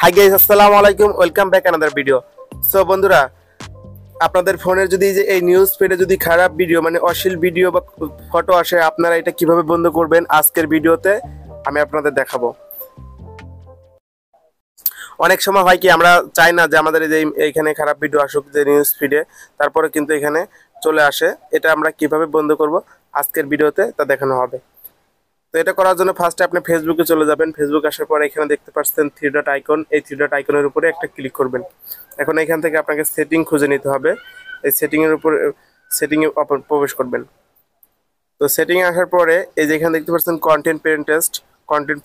Hi guys, আসসালামু আলাইকুম, welcome back another video. So বন্ধুরা, আপনাদের ফোনের যদি যে এই নিউজ ফিডে যদি খারাপ ভিডিও মানে অশ্লীল ভিডিও বা ফটো আসে, আপনারা এটা কিভাবে বন্ধ করবেন আজকের ভিডিওতে আমি আপনাদের দেখাবো। অনেক সময় হয় কি আমরা চাই না যে আমাদের এই যে এইখানে খারাপ ভিডিও আসুক যে নিউজ ফিডে, তারপরে কিন্তু এখানে চলে আসে। এটা আমরা কিভাবে বন্ধ করব আজকের ভিডিওতে তা দেখানো হবে। তো এটা করার জন্য ফার্স্টে আপনি ফেসবুকে চলে যাবেন। ফেসবুক আসার পরে এখানে দেখতে পাচ্ছেন থ্রি ডট আইকন, এই থ্রি ডট আইকনের উপরে একটা ক্লিক করবেন। এখন এখান থেকে আপনাকে সেটিং খুঁজে নিতে হবে। এই সেটিংয়ের উপর সেটিংয়ে প্রবেশ করবেন। তো সেটিংয়ে আসার পরে এই যে এখানে দেখতে পাচ্ছেন কন্টেন্ট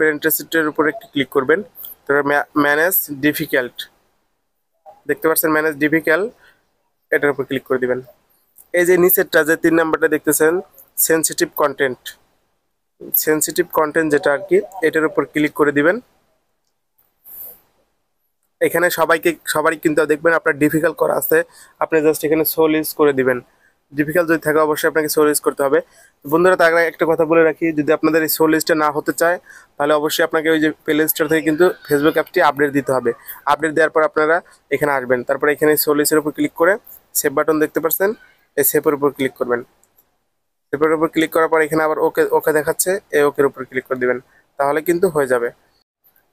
প্যারেন্টেস্টের উপরে একটু ক্লিক করবেন। তারপর ম্যানেজ ডিফিকাল্ট দেখতে পাচ্ছেন, ম্যানেজ ডিফিকাল্ট এটার উপর ক্লিক করে দিবেন। এই যে নিচেরটা যে 3 নাম্বারটা দেখতেছেন সেনসিটিভ কন্টেন্ট যেটা আর কি, এটার উপর ক্লিক করে দিবেন। এখানে সবারই কিন্তু দেখবেন আপনার ডিফিকাল্ট করা আছে, আপনি জাস্ট এখানে শো লিস্ট করে দিবেন। ডিফিকাল্ট যদি থাকে অবশ্যই আপনাকে শো লিস্ট করতে হবে। বন্ধুরা, তার আগে একটা কথা বলে রাখি, যদি আপনাদের এই শো লিস্টে না হতে চায় তাহলে অবশ্যই আপনাকে ওই যে প্লে স্টোর থেকে কিন্তু ফেসবুক অ্যাপটি আপডেট দিতে হবে। আপডেট দেওয়ার পর আপনারা এখানে আসবেন, তারপরে এখানে শো লিস্টের উপর ক্লিক করে সেভ বাটন দেখতে পাচ্ছেন, এই সেভের উপর ক্লিক করবেন। সেভের উপর ক্লিক করার পর এখানে আবার ওকে ওকে দেখাচ্ছে, এই ওকের উপর ক্লিক করে দিবেন, তাহলে কিন্তু হয়ে যাবে।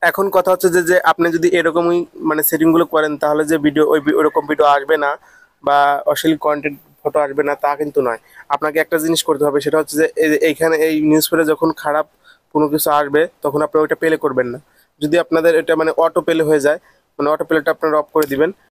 এখন কথা হচ্ছে যে যে আপনি যদি এরকমই মানে সেটিংগুলো করেন তাহলে যে ভিডিও ওইরকম ভিডিও আসবে না বা অশ্লীল কন্টেন্ট ফটো আসবে না তা কিন্তু নয়। আপনাকে একটা জিনিস করতে হবে, সেটা হচ্ছে যে এইখানে এই নিউজ পেজে যখন খারাপ কোনো কিছু আসবে তখন আপনারা ওইটা প্লে করবেন না। যদি আপনাদের এটা মানে অটো প্লে হয়ে যায়, মানে অটো প্লেটা আপনারা অফ করে দিবেন।